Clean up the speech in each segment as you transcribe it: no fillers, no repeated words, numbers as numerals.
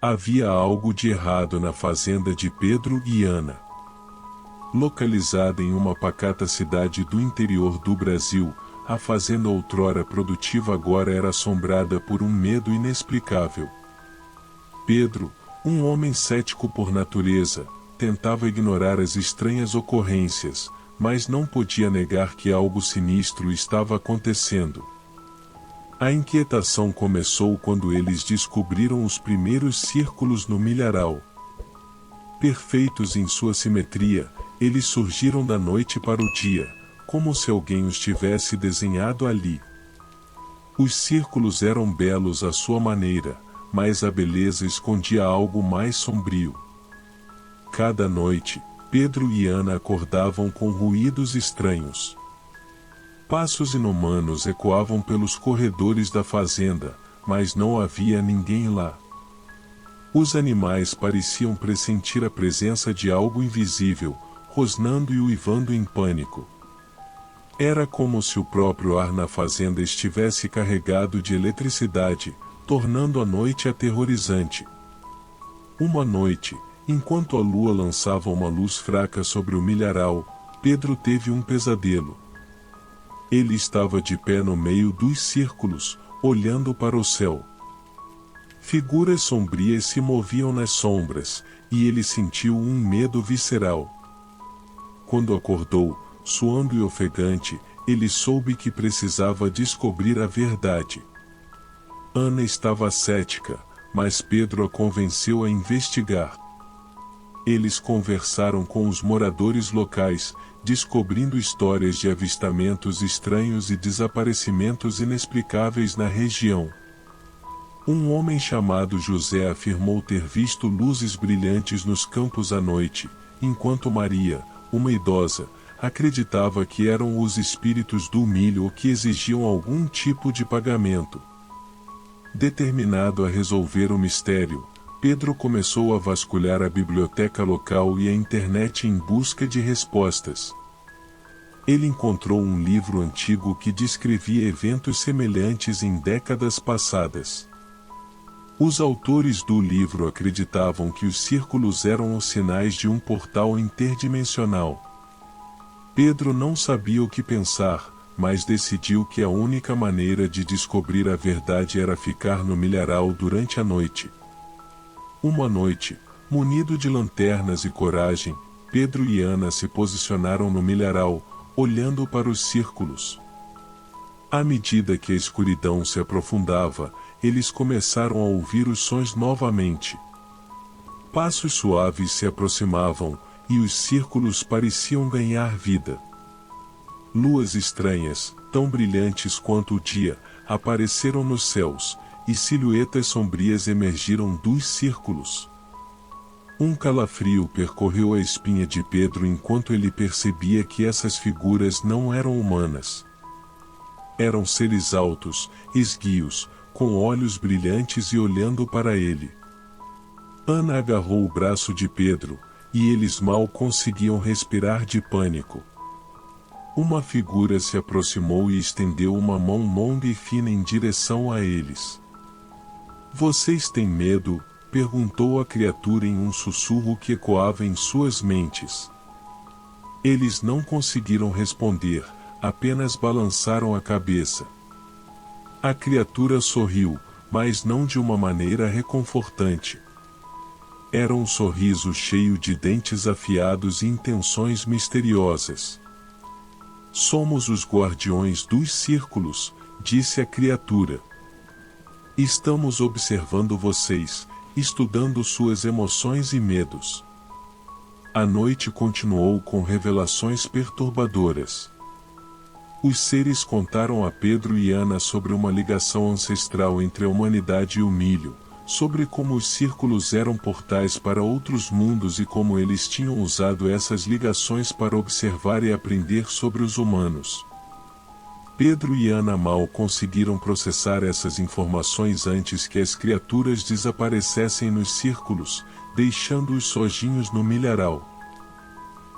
Havia algo de errado na fazenda de Pedro e Ana. Localizada em uma pacata cidade do interior do Brasil, a fazenda outrora produtiva agora era assombrada por um medo inexplicável. Pedro, um homem cético por natureza, tentava ignorar as estranhas ocorrências, mas não podia negar que algo sinistro estava acontecendo. A inquietação começou quando eles descobriram os primeiros círculos no milharal. Perfeitos em sua simetria, eles surgiram da noite para o dia, como se alguém os tivesse desenhado ali. Os círculos eram belos à sua maneira, mas a beleza escondia algo mais sombrio. Cada noite, Pedro e Ana acordavam com ruídos estranhos. Passos inumanos ecoavam pelos corredores da fazenda, mas não havia ninguém lá. Os animais pareciam pressentir a presença de algo invisível, rosnando e uivando em pânico. Era como se o próprio ar na fazenda estivesse carregado de eletricidade, tornando a noite aterrorizante. Uma noite, enquanto a lua lançava uma luz fraca sobre o milharal, Pedro teve um pesadelo. Ele estava de pé no meio dos círculos, olhando para o céu. Figuras sombrias se moviam nas sombras, e ele sentiu um medo visceral. Quando acordou, suando e ofegante, ele soube que precisava descobrir a verdade. Ana estava cética, mas Pedro a convenceu a investigar. Eles conversaram com os moradores locais, descobrindo histórias de avistamentos estranhos e desaparecimentos inexplicáveis na região. Um homem chamado José afirmou ter visto luzes brilhantes nos campos à noite, enquanto Maria, uma idosa, acreditava que eram os espíritos do milho que exigiam algum tipo de pagamento. Determinado a resolver o mistério, Pedro começou a vasculhar a biblioteca local e a internet em busca de respostas. Ele encontrou um livro antigo que descrevia eventos semelhantes em décadas passadas. Os autores do livro acreditavam que os círculos eram os sinais de um portal interdimensional. Pedro não sabia o que pensar, mas decidiu que a única maneira de descobrir a verdade era ficar no milharal durante a noite. Uma noite, munido de lanternas e coragem, Pedro e Ana se posicionaram no milharal, olhando para os círculos. À medida que a escuridão se aprofundava, eles começaram a ouvir os sons novamente. Passos suaves se aproximavam, e os círculos pareciam ganhar vida. Luas estranhas, tão brilhantes quanto o dia, apareceram nos céus, e silhuetas sombrias emergiram dos círculos. Um calafrio percorreu a espinha de Pedro enquanto ele percebia que essas figuras não eram humanas. Eram seres altos, esguios, com olhos brilhantes e olhando para ele. Ana agarrou o braço de Pedro, e eles mal conseguiam respirar de pânico. Uma figura se aproximou e estendeu uma mão longa e fina em direção a eles. "Vocês têm medo?", perguntou a criatura em um sussurro que ecoava em suas mentes. Eles não conseguiram responder, apenas balançaram a cabeça. A criatura sorriu, mas não de uma maneira reconfortante. Era um sorriso cheio de dentes afiados e intenções misteriosas. "Somos os guardiões dos círculos", disse a criatura. "Estamos observando vocês, estudando suas emoções e medos." A noite continuou com revelações perturbadoras. Os seres contaram a Pedro e Ana sobre uma ligação ancestral entre a humanidade e o milho, sobre como os círculos eram portais para outros mundos e como eles tinham usado essas ligações para observar e aprender sobre os humanos. Pedro e Ana mal conseguiram processar essas informações antes que as criaturas desaparecessem nos círculos, deixando-os sozinhos no milharal.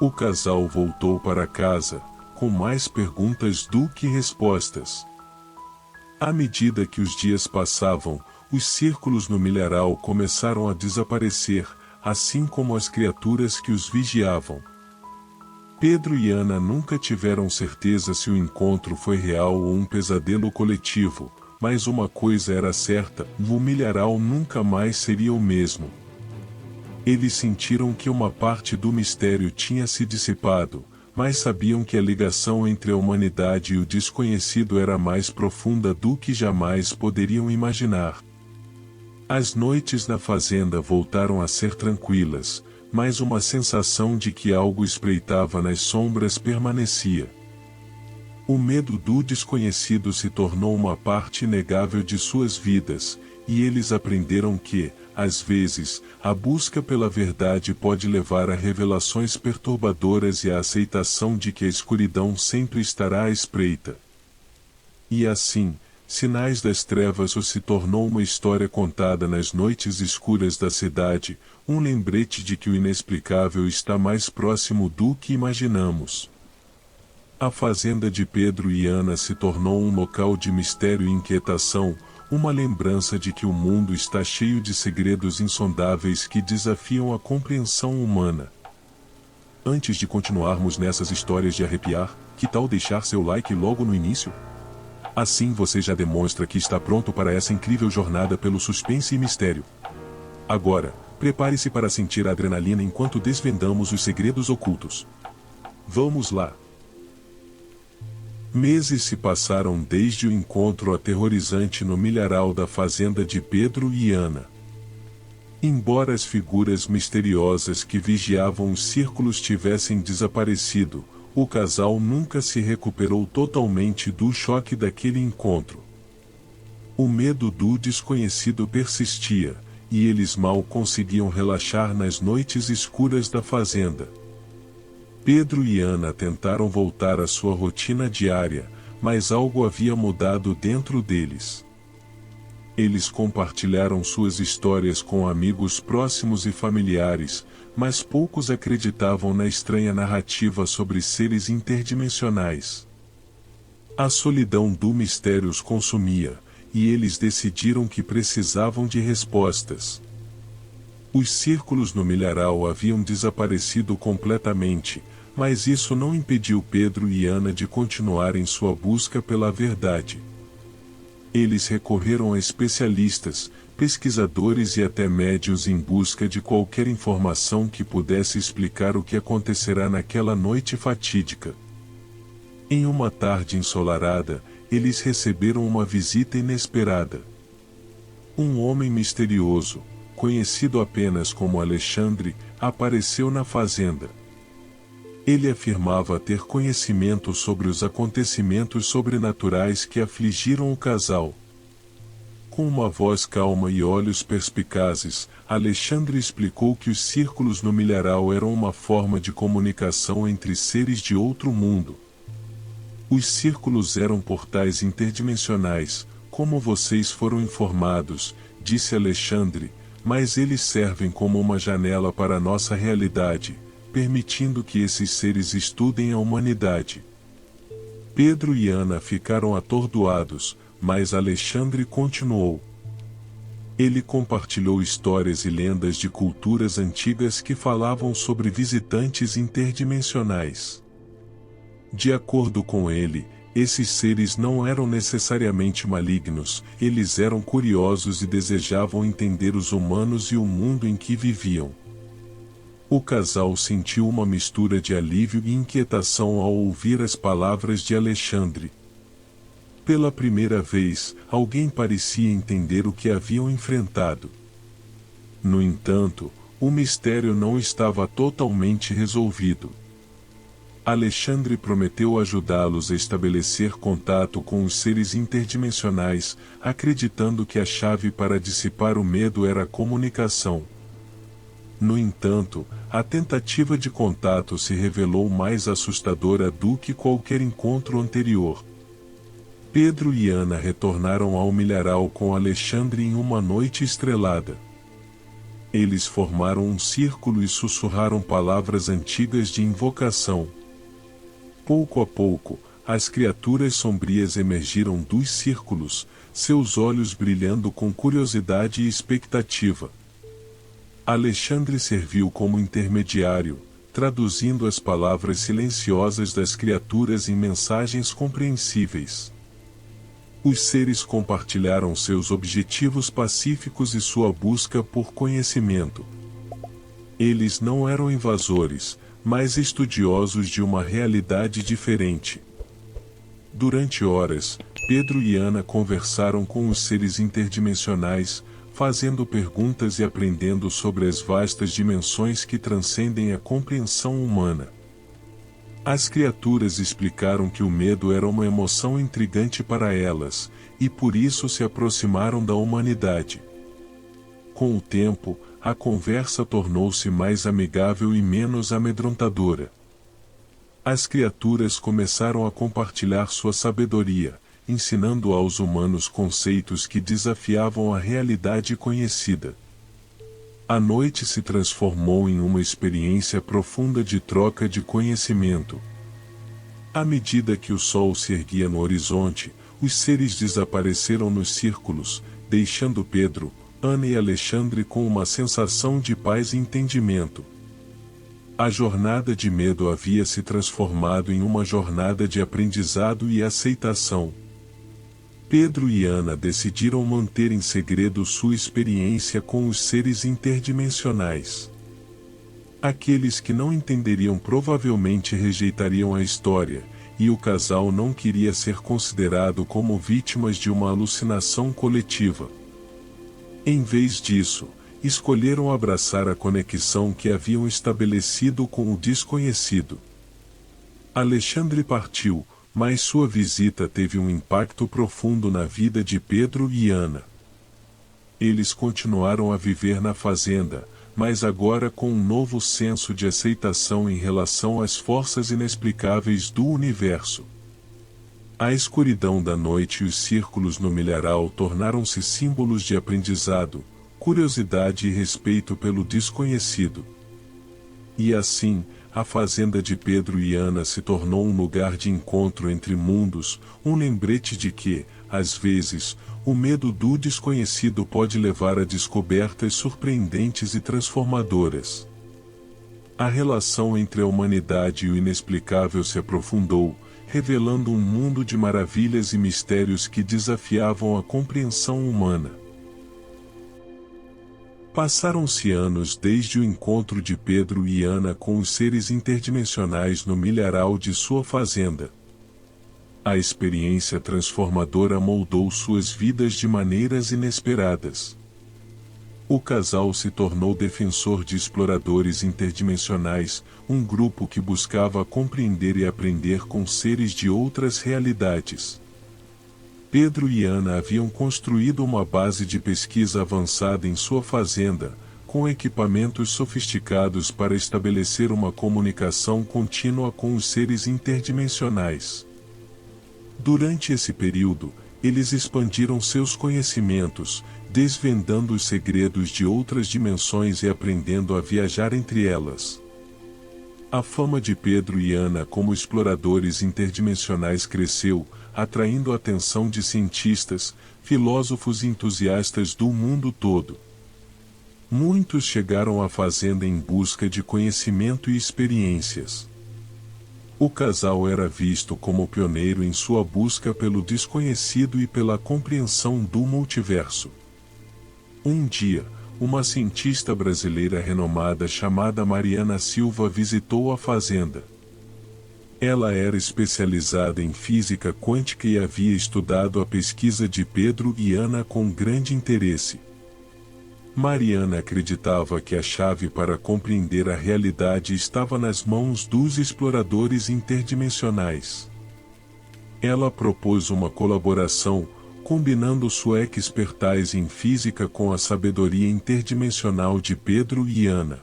O casal voltou para casa, com mais perguntas do que respostas. À medida que os dias passavam, os círculos no milharal começaram a desaparecer, assim como as criaturas que os vigiavam. Pedro e Ana nunca tiveram certeza se o encontro foi real ou um pesadelo coletivo, mas uma coisa era certa: o milharal nunca mais seria o mesmo. Eles sentiram que uma parte do mistério tinha se dissipado, mas sabiam que a ligação entre a humanidade e o desconhecido era mais profunda do que jamais poderiam imaginar. As noites na fazenda voltaram a ser tranquilas, mas uma sensação de que algo espreitava nas sombras permanecia. O medo do desconhecido se tornou uma parte inegável de suas vidas, e eles aprenderam que, às vezes, a busca pela verdade pode levar a revelações perturbadoras e à aceitação de que a escuridão sempre estará à espreita. E assim, Sinais das Trevas se tornou uma história contada nas noites escuras da cidade, um lembrete de que o inexplicável está mais próximo do que imaginamos. A fazenda de Pedro e Ana se tornou um local de mistério e inquietação, uma lembrança de que o mundo está cheio de segredos insondáveis que desafiam a compreensão humana. Antes de continuarmos nessas histórias de arrepiar, que tal deixar seu like logo no início? Assim você já demonstra que está pronto para essa incrível jornada pelo suspense e mistério. Agora, prepare-se para sentir a adrenalina enquanto desvendamos os segredos ocultos. Vamos lá! Meses se passaram desde o encontro aterrorizante no milharal da fazenda de Pedro e Ana. Embora as figuras misteriosas que vigiavam os círculos tivessem desaparecido, o casal nunca se recuperou totalmente do choque daquele encontro. O medo do desconhecido persistia, e eles mal conseguiam relaxar nas noites escuras da fazenda. Pedro e Ana tentaram voltar à sua rotina diária, mas algo havia mudado dentro deles. Eles compartilharam suas histórias com amigos próximos e familiares, mas poucos acreditavam na estranha narrativa sobre seres interdimensionais. A solidão do mistério os consumia, e eles decidiram que precisavam de respostas. Os círculos no milharal haviam desaparecido completamente, mas isso não impediu Pedro e Ana de continuarem sua busca pela verdade. Eles recorreram a especialistas, pesquisadores e até médiuns em busca de qualquer informação que pudesse explicar o que acontecerá naquela noite fatídica. Em uma tarde ensolarada, eles receberam uma visita inesperada. Um homem misterioso, conhecido apenas como Alexandre, apareceu na fazenda. Ele afirmava ter conhecimento sobre os acontecimentos sobrenaturais que afligiram o casal. Com uma voz calma e olhos perspicazes, Alexandre explicou que os círculos no milharal eram uma forma de comunicação entre seres de outro mundo. Os círculos eram portais interdimensionais, como vocês foram informados, disse Alexandre, mas eles servem como uma janela para a nossa realidade, permitindo que esses seres estudem a humanidade. Pedro e Ana ficaram atordoados, mas Alexandre continuou. Ele compartilhou histórias e lendas de culturas antigas que falavam sobre visitantes interdimensionais. De acordo com ele, esses seres não eram necessariamente malignos, eles eram curiosos e desejavam entender os humanos e o mundo em que viviam. O casal sentiu uma mistura de alívio e inquietação ao ouvir as palavras de Alexandre. Pela primeira vez, alguém parecia entender o que haviam enfrentado. No entanto, o mistério não estava totalmente resolvido. Alexandre prometeu ajudá-los a estabelecer contato com os seres interdimensionais, acreditando que a chave para dissipar o medo era a comunicação. No entanto, a tentativa de contato se revelou mais assustadora do que qualquer encontro anterior. Pedro e Ana retornaram ao milharal com Alexandre em uma noite estrelada. Eles formaram um círculo e sussurraram palavras antigas de invocação. Pouco a pouco, as criaturas sombrias emergiram dos círculos, seus olhos brilhando com curiosidade e expectativa. Alexandre serviu como intermediário, traduzindo as palavras silenciosas das criaturas em mensagens compreensíveis. Os seres compartilharam seus objetivos pacíficos e sua busca por conhecimento. Eles não eram invasores, mas estudiosos de uma realidade diferente. Durante horas, Pedro e Ana conversaram com os seres interdimensionais, fazendo perguntas e aprendendo sobre as vastas dimensões que transcendem a compreensão humana. As criaturas explicaram que o medo era uma emoção intrigante para elas, e por isso se aproximaram da humanidade. Com o tempo, a conversa tornou-se mais amigável e menos amedrontadora. As criaturas começaram a compartilhar sua sabedoria, ensinando aos humanos conceitos que desafiavam a realidade conhecida. A noite se transformou em uma experiência profunda de troca de conhecimento. À medida que o sol se erguia no horizonte, os seres desapareceram nos círculos, deixando Pedro, Ana e Alexandre com uma sensação de paz e entendimento. A jornada de medo havia se transformado em uma jornada de aprendizado e aceitação. Pedro e Ana decidiram manter em segredo sua experiência com os seres interdimensionais. Aqueles que não entenderiam provavelmente rejeitariam a história, e o casal não queria ser considerado como vítimas de uma alucinação coletiva. Em vez disso, escolheram abraçar a conexão que haviam estabelecido com o desconhecido. Alexandre partiu, mas sua visita teve um impacto profundo na vida de Pedro e Ana. Eles continuaram a viver na fazenda, mas agora com um novo senso de aceitação em relação às forças inexplicáveis do universo. A escuridão da noite e os círculos no milharal tornaram-se símbolos de aprendizado, curiosidade e respeito pelo desconhecido. E assim, a fazenda de Pedro e Ana se tornou um lugar de encontro entre mundos, um lembrete de que, às vezes, o medo do desconhecido pode levar a descobertas surpreendentes e transformadoras. A relação entre a humanidade e o inexplicável se aprofundou, revelando um mundo de maravilhas e mistérios que desafiavam a compreensão humana. Passaram-se anos desde o encontro de Pedro e Ana com os seres interdimensionais no milharal de sua fazenda. A experiência transformadora moldou suas vidas de maneiras inesperadas. O casal se tornou defensor de exploradores interdimensionais, um grupo que buscava compreender e aprender com seres de outras realidades. Pedro e Ana haviam construído uma base de pesquisa avançada em sua fazenda, com equipamentos sofisticados para estabelecer uma comunicação contínua com os seres interdimensionais. Durante esse período, eles expandiram seus conhecimentos, desvendando os segredos de outras dimensões e aprendendo a viajar entre elas. A fama de Pedro e Ana como exploradores interdimensionais cresceu, atraindo a atenção de cientistas, filósofos e entusiastas do mundo todo. Muitos chegaram à fazenda em busca de conhecimento e experiências. O casal era visto como pioneiro em sua busca pelo desconhecido e pela compreensão do multiverso. Um dia, uma cientista brasileira renomada chamada Mariana Silva visitou a fazenda. Ela era especializada em física quântica e havia estudado a pesquisa de Pedro e Ana com grande interesse. Mariana acreditava que a chave para compreender a realidade estava nas mãos dos exploradores interdimensionais. Ela propôs uma colaboração, combinando sua expertise em física com a sabedoria interdimensional de Pedro e Ana.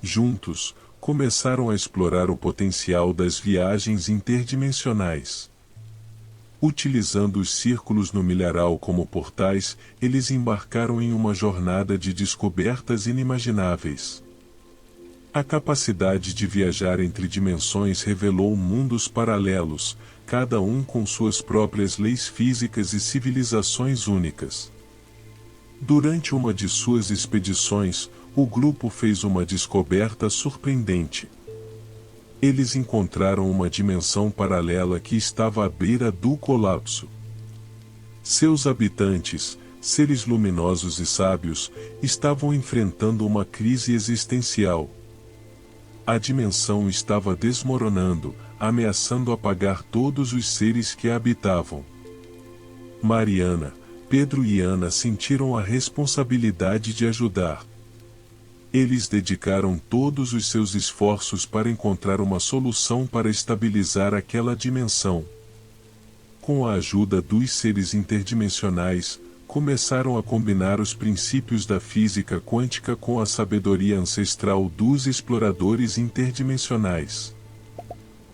Juntos, começaram a explorar o potencial das viagens interdimensionais. Utilizando os círculos no milharal como portais, eles embarcaram em uma jornada de descobertas inimagináveis. A capacidade de viajar entre dimensões revelou mundos paralelos, cada um com suas próprias leis físicas e civilizações únicas. Durante uma de suas expedições, o grupo fez uma descoberta surpreendente. Eles encontraram uma dimensão paralela que estava à beira do colapso. Seus habitantes, seres luminosos e sábios, estavam enfrentando uma crise existencial. A dimensão estava desmoronando, ameaçando apagar todos os seres que a habitavam. Mariana, Pedro e Ana sentiram a responsabilidade de ajudar. Eles dedicaram todos os seus esforços para encontrar uma solução para estabilizar aquela dimensão. Com a ajuda dos seres interdimensionais, começaram a combinar os princípios da física quântica com a sabedoria ancestral dos exploradores interdimensionais.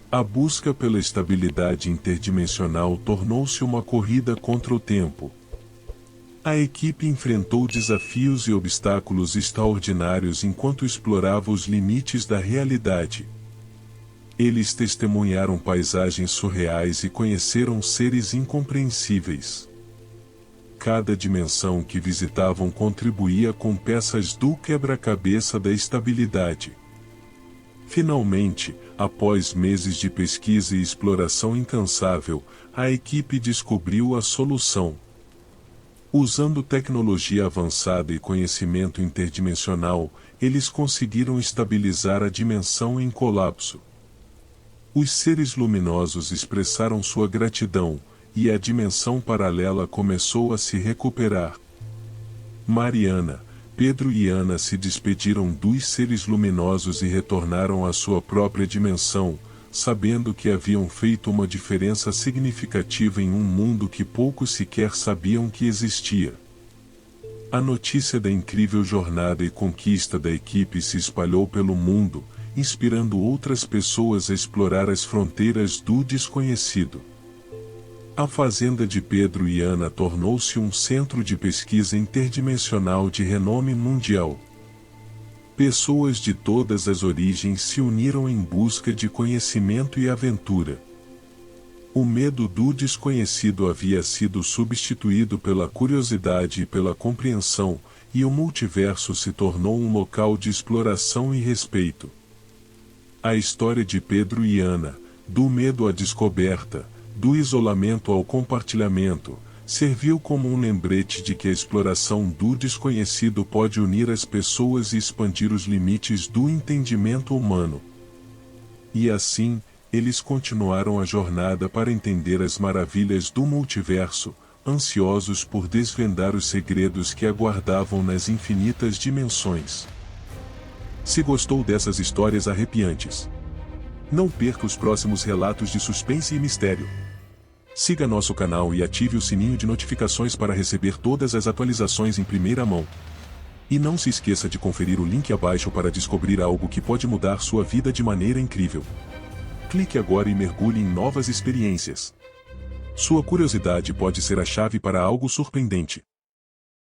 A busca pela estabilidade interdimensional tornou-se uma corrida contra o tempo. A equipe enfrentou desafios e obstáculos extraordinários enquanto explorava os limites da realidade. Eles testemunharam paisagens surreais e conheceram seres incompreensíveis. Cada dimensão que visitavam contribuía com peças do quebra-cabeça da estabilidade. Finalmente, após meses de pesquisa e exploração incansável, a equipe descobriu a solução. Usando tecnologia avançada e conhecimento interdimensional, eles conseguiram estabilizar a dimensão em colapso. Os seres luminosos expressaram sua gratidão, e a dimensão paralela começou a se recuperar. Mariana, Pedro e Ana se despediram dos seres luminosos e retornaram à sua própria dimensão, sabendo que haviam feito uma diferença significativa em um mundo que poucos sequer sabiam que existia. A notícia da incrível jornada e conquista da equipe se espalhou pelo mundo, inspirando outras pessoas a explorar as fronteiras do desconhecido. A fazenda de Pedro e Ana tornou-se um centro de pesquisa interdimensional de renome mundial. Pessoas de todas as origens se uniram em busca de conhecimento e aventura. O medo do desconhecido havia sido substituído pela curiosidade e pela compreensão, e o multiverso se tornou um local de exploração e respeito. A história de Pedro e Ana, do medo à descoberta, do isolamento ao compartilhamento, serviu como um lembrete de que a exploração do desconhecido pode unir as pessoas e expandir os limites do entendimento humano. E assim, eles continuaram a jornada para entender as maravilhas do multiverso, ansiosos por desvendar os segredos que aguardavam nas infinitas dimensões. Se gostou dessas histórias arrepiantes, não perca os próximos relatos de suspense e mistério. Siga nosso canal e ative o sininho de notificações para receber todas as atualizações em primeira mão. E não se esqueça de conferir o link abaixo para descobrir algo que pode mudar sua vida de maneira incrível. Clique agora e mergulhe em novas experiências. Sua curiosidade pode ser a chave para algo surpreendente.